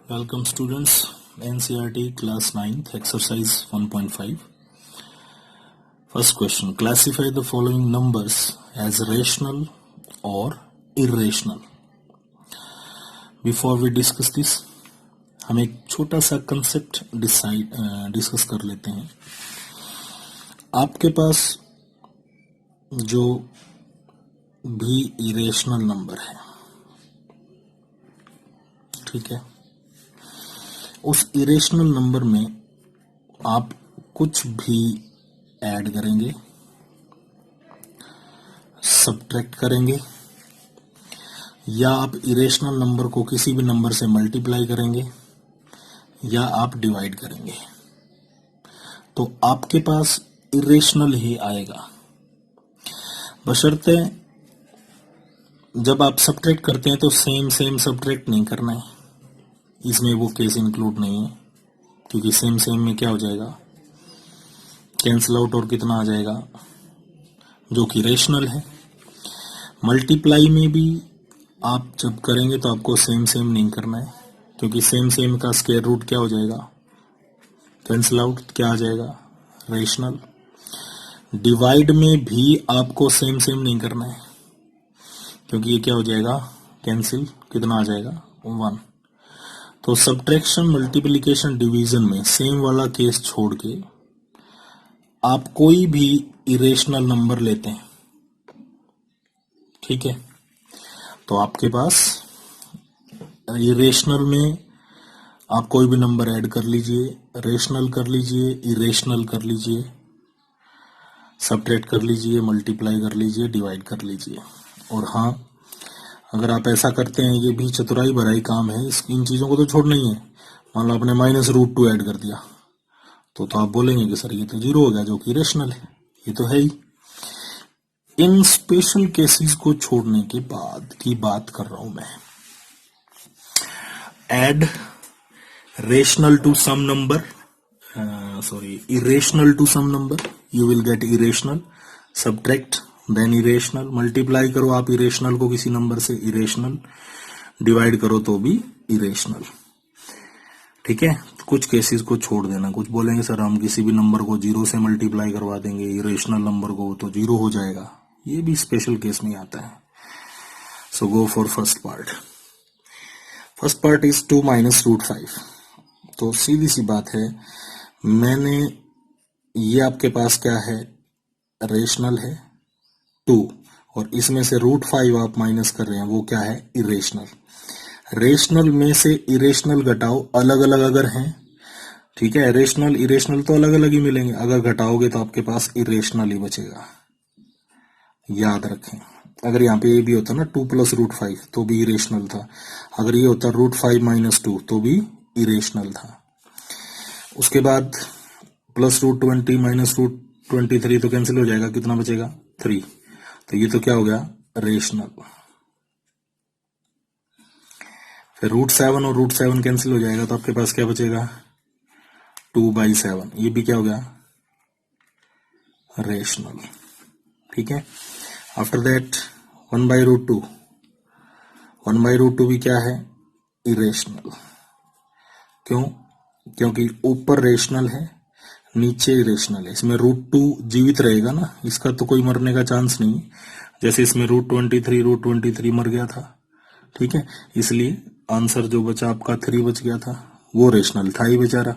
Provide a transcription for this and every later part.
Welcome students, NCERT class 9th exercise 1.5. First question, classify the following numbers as rational or irrational. Before we discuss this, हम एक छोटा सा concept discuss कर लेते हैं. आपके पास जो भी इरेशनल नंबर है, ठीक है, उस इरेशनल नंबर में आप कुछ भी ऐड करेंगे, सब्ट्रैक्ट करेंगे, या आप इरेशनल नंबर को किसी भी नंबर से मल्टीप्लाई करेंगे या आप डिवाइड करेंगे, तो आपके पास इरेशनल ही आएगा. बशर्ते जब आप सब्ट्रैक्ट करते हैं तो सेम सब्ट्रैक्ट नहीं करना है. इसमें वो केस इंक्लूड नहीं है, क्योंकि सेम में क्या हो जाएगा, कैंसिल आउट, और कितना आ जाएगा जो कि रेशनल है. मल्टीप्लाई में भी आप जब करेंगे तो आपको सेम नहीं करना है, क्योंकि सेम का स्क्वायर रूट क्या हो जाएगा, कैंसिल आउट, क्या आ जाएगा, रेशनल. डिवाइड में भी आपको सेम नहीं करना है, क्योंकि ये क्या हो जाएगा, कैंसिल, कितना आ जाएगा, 1. तो सब्ट्रैक्शन, मल्टीप्लिकेशन, डिवीजन में सेम वाला केस छोड़ के आप कोई भी इरेशनल नंबर लेते हैं, ठीक है, तो आपके पास इरेशनल में आप कोई भी नंबर ऐड कर लीजिए, रेशनल कर लीजिए, इरेशनल कर लीजिए, सब्ट्रैक्ट कर लीजिए, मल्टीप्लाई कर लीजिए, डिवाइड कर लीजिए. और हाँ, अगर आप ऐसा करते हैं, ये भी चतुराई भरा ही काम है, इन चीजों को तो छोड़ना ही है. मान लो आपने -√2 ऐड कर दिया, तो आप बोलेंगे कि सर ये तो 0 हो गया, जो कि रेशनल है. ये तो है ही. इन स्पेशल केसेस को छोड़ने के बाद की बात कर रहा हूं मैं. Add rational to some number, irrational to some number, you will get irrational. Subtract, then irrational. Multiply करो आप इरेशनल को किसी नंबर से, इरेशनल. डिवाइड करो तो भी इरेशनल. ठीक है, कुछ केसेस को छोड़ देना. कुछ बोलेंगे सर हम किसी भी नंबर को 0 से मल्टीप्लाई करवा देंगे इरेशनल नंबर को, तो 0 हो जाएगा. ये भी स्पेशल केस में आता है. So go for first part. First part is 2 - √5. तो सीधी सी बात है, मैंने ये आपके पास क्या है, रेशनल है 2, और इसमें से √5 आप माइनस कर रहे हैं, वो क्या है, इरेशनल. रेशनल में से इरेशनल घटाओ, अलग अलग अगर हैं, ठीक है, रेशनल इरेशनल तो अलग अलग ही मिलेंगे. अगर घटाओगे तो आपके पास इरेशनल ही बचेगा, याद रखें. अगर यहाँ पे ये भी होता ना 2 + √5 तो भी इरेशनल था. अगर ये होता √5 - 2 तो भी इरेशनल था. उसके बाद +√20 - √23 तो कैंसिल हो जाएगा, कितना बचेगा, 3. तो ये तो क्या हो गया, रेशनल. फिर √7 और √7 कैंसिल हो जाएगा, तो आपके पास क्या बचेगा, 2/7. ये भी क्या हो गया, रेशनल. ठीक है. After that 1/√2. 1/√2 भी क्या है, इरेशनल. क्यों, क्योंकि ऊपर रेशनल है, नीचे इरेशनल है. इसमें √2 जीवित रहेगा ना, इसका तो कोई मरने का चांस नहीं. जैसे इसमें √23 मर गया था, ठीक है, इसलिए आंसर जो बचा आपका 3 बच गया था, वो रेशनल था ही बेचारा.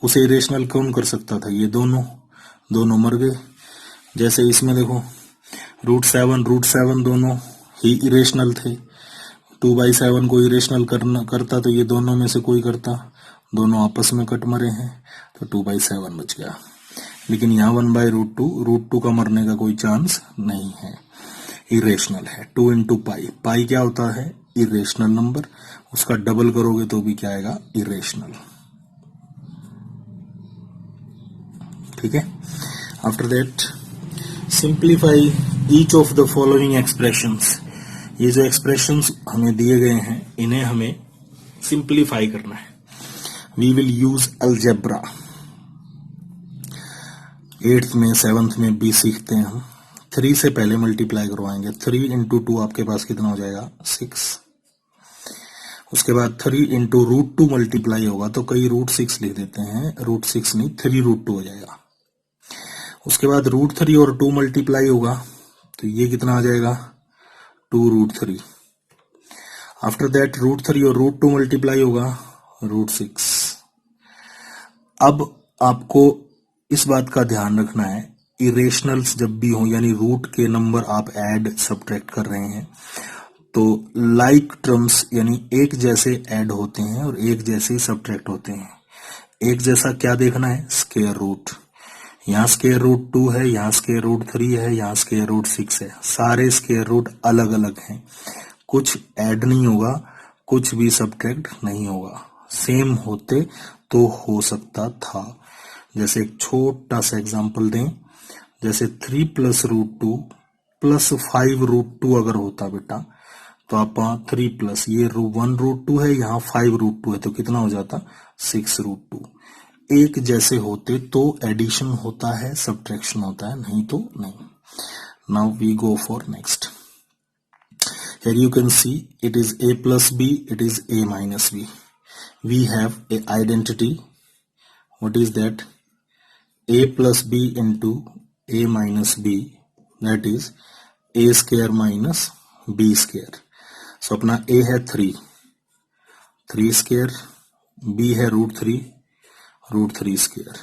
उसे इरेशनल कौन कर सकता था, ये दोनों मर गए. जैसे इसमें देखो √7 दोनों ही इरेशनल थे. 2/7 को इरेशनल करता तो ये दोनों में से कोई करता, दोनों आपस में कट मरे हैं, तो 2/7 बच गया. लेकिन यहाँ 1/√2 का मरने का कोई चांस नहीं है, इरेशनल है. 2 × पाई क्या होता है, इरेशनल नंबर. उसका डबल करोगे तो भी क्या आएगा, इरेशनल. ठीक है. After that simplify each of the following expressions. ये जो एक्सप्रेशंस हमें दिए गए हैं, इन्हें हमें सिंप्लीफाई करना है. We will use algebra. 8th में 7th में भी सीखते हैं हम. 3 से पहले मल्टीप्लाई करवाएंगे. 3 × 2 आपके पास कितना हो जाएगा, 6. उसके बाद 3 इंटू √2 मल्टीप्लाई होगा तो कई √6 लिख देते हैं, √6 नहीं 3√2 हो जाएगा। उसके बाद √3 और 2 मल्टीप्लाई होगा तो ये कितना आ जाएगा 2√3। आफ्टर दैट √3 और √2 मल्टीप्लाई होगा √6। अब आपको इस बात का ध्यान रखना है, इरेशनल्स जब भी हो यानी रूट के नंबर आप ऐड सब्ट्रैक्ट कर रहे हैं तो लाइक टर्म्स यानी एक जैसे ऐड होते हैं और एक जैसे सब्ट्रैक्ट होते हैं। एक जैसा क्या देखना है, स्क्वायर रूट। यहाँ स्क्वायर रूट 2 है, यहाँ स्क्वायर रूट 3 है, यहाँ स्क्वायर रूट 6 है, सारे स्क्वायर रूट अलग अलग हैं। कुछ ऐड नहीं होगा, कुछ भी सब्ट्रैक्ट नहीं होगा। सेम होते तो हो सकता था। जैसे एक छोटा सा एग्जांपल दें, जैसे 3 + √2 + 5√2 अगर होता बेटा तो आप 3 प्लस ये 1√2 है, यहाँ 5√2 है तो कितना हो जाता 6√2। एक जैसे होते तो एडिशन होता है, सब्ट्रैक्शन होता है, नहीं तो नहीं। Now we go for next. Here you can see it is a plus b, it is a minus b. We have a identity. What is that? A plus b into a minus b, that is a square minus b square. So अपना a है 3 square, b है √3 square.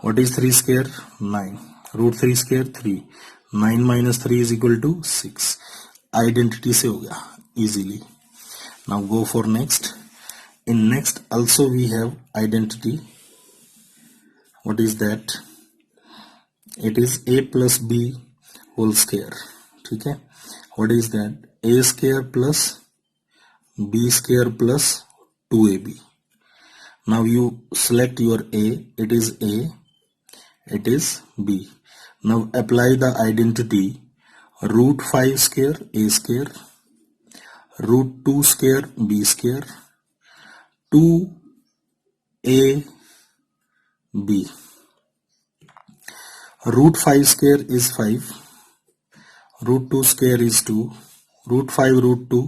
What is 3 square? 9. √3 square 3. 9 minus 3 is equal to 6. Identity से हो गया easily. Now go for next. In next also we have identity. What is that? It is a plus b whole square. ठीक है. What is that? a square plus b square plus 2ab. Now you select your a. It is a. It is b. Now apply the identity. √5 square a square, √2 square b square, 2ab. √5 square is 5, √2 square is 2, √5 √2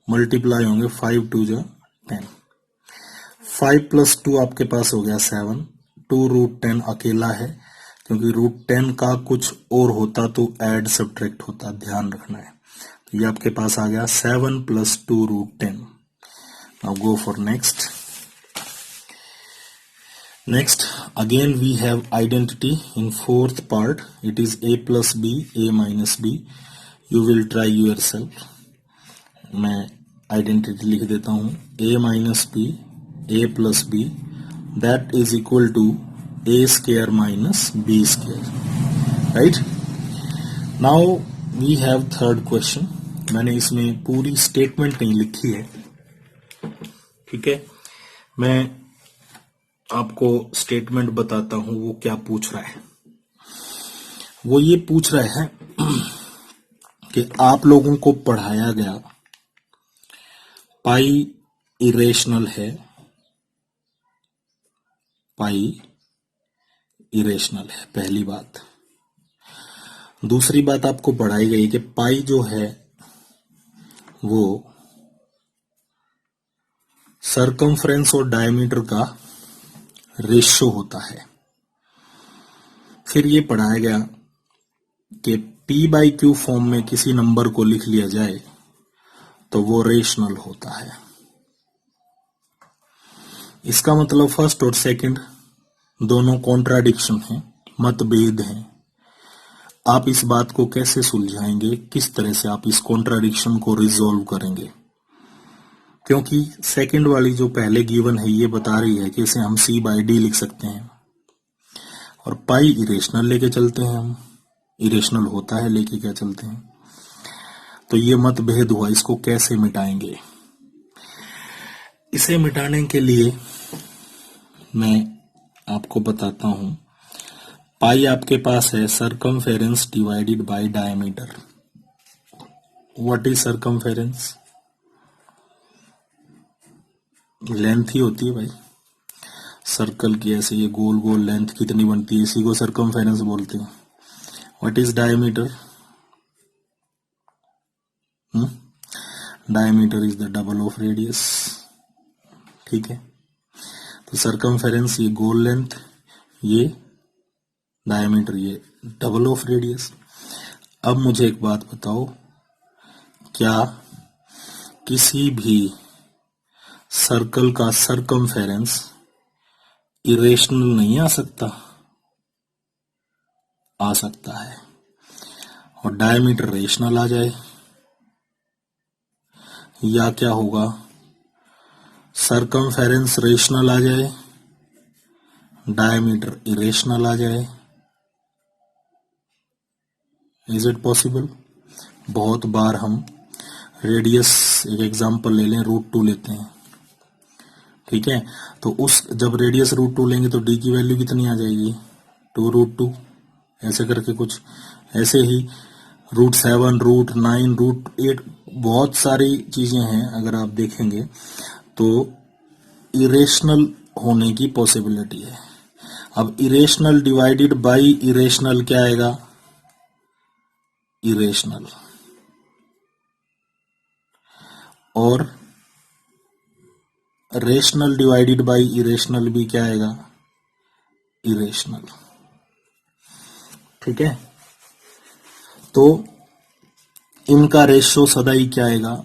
multiply होंगे 5 2 जा 10, 5 + 2 आपके पास हो गया 7, 2 √10 अकेला है क्योंकि √10 का कुछ और होता तो ऐड सब्ट्रैक्ट होता, ध्यान रखना है। तो ये आपके पास आ गया 7 + 2 √10। Now go for next. Next again we have identity in fourth part. It is a plus b, a minus b. You will try yourself. मैं आइडेंटिटी लिख देता हूं, a minus b, a plus b, that is equal to a square minus b square. Right? Now we have third question. मैंने इसमें पूरी statement नहीं लिखी है, ठीक है। मैं आपको स्टेटमेंट बताता हूं वो क्या पूछ रहा है। वो ये पूछ रहा है कि आप लोगों को पढ़ाया गया पाई इरेशनल है, पाई इरेशनल है, पहली बात। दूसरी बात आपको पढ़ाई गई कि पाई जो है वो सरकमफ्रेंस और डायमीटर का रेशियो होता है। फिर ये पढ़ाया गया कि p/q फॉर्म में किसी नंबर को लिख लिया जाए तो वो रेशनल होता है। इसका मतलब फर्स्ट और सेकंड दोनों कॉन्ट्राडिक्शन हैं, मतभेद हैं। आप इस बात को कैसे सुलझाएंगे, किस तरह से आप इस कॉन्ट्राडिक्शन को रिजॉल्व करेंगे? क्योंकि सेकंड वाली जो पहले गिवन है ये बता रही है कि इसे हम c/d लिख सकते हैं और पाई इरेशनल लेके चलते हैं, हम इरेशनल होता है लेके क्या चलते हैं। तो ये मतभेद हुआ, इसको कैसे मिटाएंगे? इसे मिटाने के लिए मैं आपको बताता हूं। पाई आपके पास है circumference divided by diameter. What is circumference? Length ही होती है भाई सर्कल की, ऐसे ये गोल गोल लेंथ कितनी बनती है, इसी को सरकमफेरेंस बोलते हैं। What is diameter? Diameter is the double of radius. ठीक है, तो सरकमफेरेंस ये गोल लेंथ, ये डायमीटर, ये डबल ऑफ रेडियस। अब मुझे एक बात बताओ, क्या किसी भी सर्कल का सरकमफेरेंस इरेशनल नहीं आ सकता? आ सकता है। और डायमीटर रेशनल आ जाए, या क्या होगा, सरकमफेरेंस रेशनल आ जाए, डायमीटर इरेशनल आ जाए। Is it possible? बहुत बार हम रेडियस, एक एग्जांपल ले लें, √2 लेते हैं। ठीक है, तो उस जब रेडियस √2 लेंगे तो डी की वैल्यू कितनी आ जाएगी, 2√2, ऐसे करके कुछ। ऐसे ही √7, √9, √8, बहुत सारी चीजें हैं, अगर आप देखेंगे तो इरेशनल होने की पॉसिबिलिटी है। अब इरेशनल डिवाइडेड बाय इरेशनल क्या आएगा, इरेशनल। और रेशनल डिवाइडेड बाय इरेशनल भी क्या आएगा, इरेशनल। ठीक है, तो इनका रेशियो सदा ही क्या आएगा,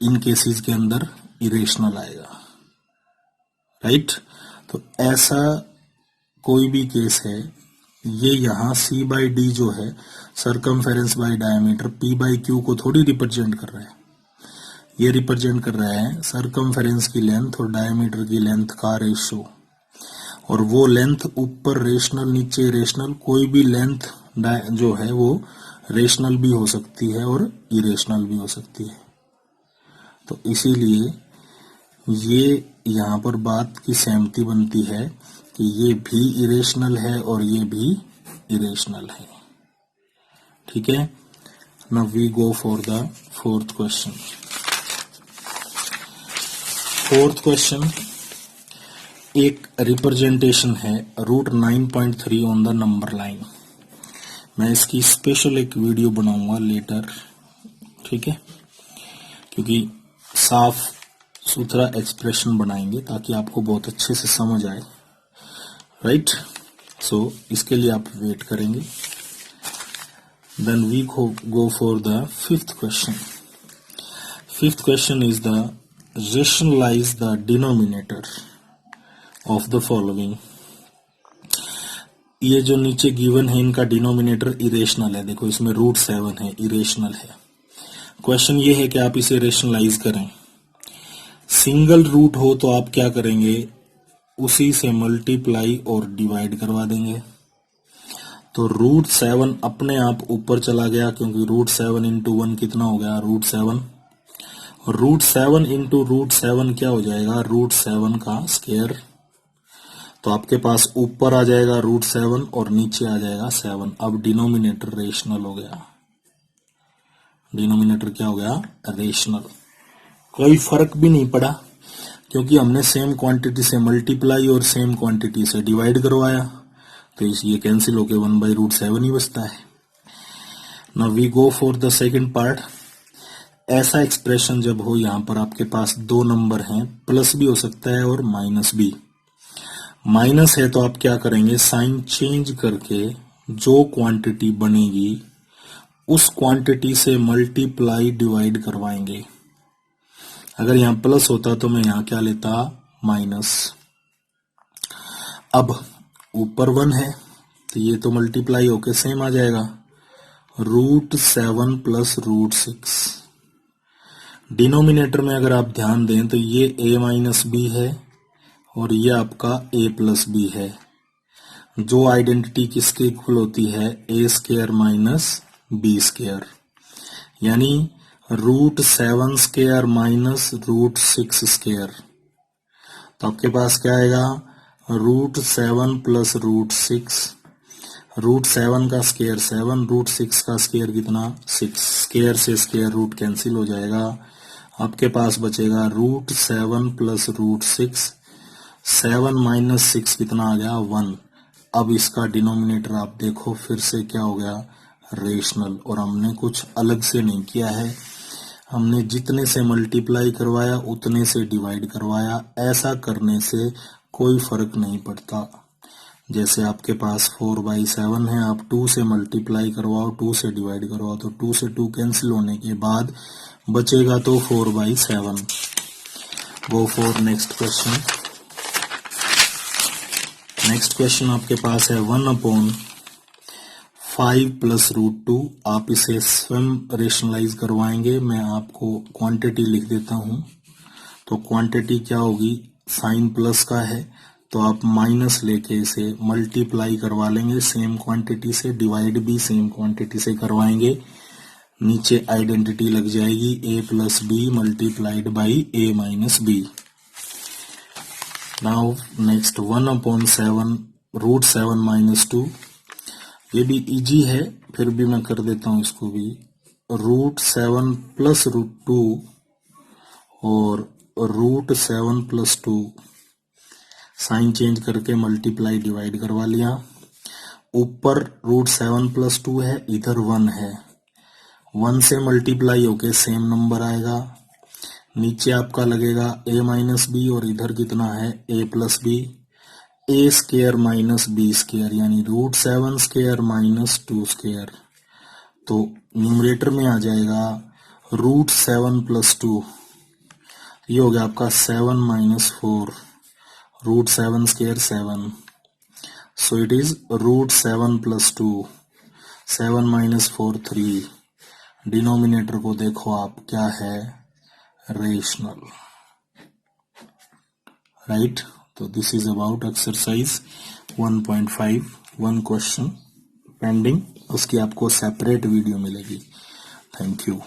इन केसेस के अंदर इरेशनल आएगा। राइट, तो ऐसा कोई भी केस है, ये यहां C/D जो है सरकमफेरेंस बाय डायमीटर P/Q को थोड़ी रिप्रेजेंट कर रहा है, ये रिप्रेजेंट कर रहा है सरकमफेरेंस की लेंथ और डायमीटर की लेंथ का रेशियो। और वो लेंथ ऊपर रेशनल, नीचे इरेशनल, कोई भी लेंथ जो है वो रेशनल भी हो सकती है और इरेशनल भी हो सकती है। तो इसीलिए ये यहां पर बात की सहमति बनती है कि ये भी इरेशनल है और ये भी इरेशनल है। ठीक है, now we go for the fourth question. Fourth question एक रिप्रेजेंटेशन है √9.3 ऑन द नंबर लाइन। मैं इसकी स्पेशल एक वीडियो बनाऊंगा लेटर, ठीक है, क्योंकि साफ सुथरा एक्सप्रेशन बनाएंगे ताकि आपको बहुत अच्छे से समझ आए। राइट, सो इसके लिए आप वेट करेंगे। Then we go for the fifth question. Fifth question is the rationalize the denominator of the following। ये जो नीचे गिवन है इनका डिनोमिनेटर इरेशनल है, देखो इसमें √7 है, इरेशनल है। क्वेश्चन ये है कि आप इसे रेशनलाइज करें। सिंगल रूट हो तो आप क्या करेंगे, उसी से मल्टीप्लाई और डिवाइड करवा देंगे। तो √7 अपने आप ऊपर चला गया, क्योंकि √7 इंटू 1 कितना हो गया, √7। और √7 इंटू √7 क्या हो जाएगा, √7 का स्क्वायर। तो आपके पास ऊपर आ जाएगा √7 और नीचे आ जाएगा 7। अब डिनोमिनेटर रेशनल हो गया। डिनोमिनेटर क्या हो गया, रेशनल। कोई फर्क भी नहीं पड़ा, क्योंकि हमने सेम क्वांटिटी से मल्टीप्लाई और सेम क्वांटिटी से डिवाइड करवाया, तो ये कैंसिल होके 1/√7 ही बचता है। Now we go for the second part. ऐसा एक्सप्रेशन जब हो, यहां पर आपके पास दो नंबर हैं, प्लस भी हो सकता है और माइनस भी। माइनस है तो आप क्या करेंगे, साइन चेंज करके जो क्वांटिटी बनेगी उस क्वांटिटी से मल्टीप्लाई डिवाइड करवाएंगे। अगर यहां प्लस होता तो मैं यहां क्या लेता, माइनस। अब ऊपर 1 है तो ये तो मल्टीप्लाई होके सेम आ जाएगा, √7 प्लस √6। डिनोमिनेटर में अगर आप ध्यान दें तो ये a-b है और ये आपका a+b है। जो आइडेंटिटी किसके इक्वल होती है, a² माइनस b², यानी √7² माइनस √6²। तो आपके पास क्या आएगा, √7 प्लस √6। √7 का स्क्वायर 7, √6 का स्क्वायर कितना, 6। स्क्वायर से स्क्वायर रूट कैंसिल हो जाएगा, आपके पास बचेगा √7 प्लस √6। 7 माइनस 6 कितना आ गया, 1। अब इसका डिनोमिनेटर आप देखो फिर से क्या हो गया, रेशनल। और हमने कुछ अलग से नहीं किया है, हमने जितने से मल्टीप्लाई करवाया उतने से डिवाइड करवाया। ऐसा करने से कोई फर्क नहीं पड़ता। जैसे आपके पास 4/7 है, आप 2 से मल्टीप्लाई करवाओ, 2 से डिवाइड करवाओ, तो 2 से 2 कैंसिल होने के बाद बचेगा तो 4/7। गो for next question. Next question आपके पास है 1/5 + √2। आप इसे स्वयं रेशनलाइज करवाएंगे। मैं आपको क्वांटिटी लिख देता हूं। तो क्वांटिटी क्या होगी, साइन प्लस का है तो आप माइनस लेके इसे मल्टीप्लाई करवा लेंगे सेम क्वांटिटी से, डिवाइड भी सेम क्वांटिटी से करवाएंगे। नीचे आइडेंटिटी लग जाएगी a + b multiplied by a - b। Now next 1/7 √7 - 2। ये भी इजी है, फिर भी मैं कर देता हूं इसको भी। √7 + √2 और √7 + 2 साइन चेंज करके मल्टीप्लाई डिवाइड करवा लिया। ऊपर √7 + 2 है, इधर 1 है, 1 से मल्टीप्लाई होके सेम नंबर आएगा। नीचे आपका लगेगा a - b और इधर कितना है a + b। a² - b² यानी √7² - 2²। तो न्यूमरेटर में आ जाएगा √7 + 2। ये हो गया आपका 7 - 4। √7² 7, so it is √7 + 2, 7 - 4 3। डिनोमिनेटर को देखो आप क्या है, रेशनल, राइट। तो this is about exercise 1.5। 1 question pending, उसकी आपको सेपरेट वीडियो मिलेगी। Thank you.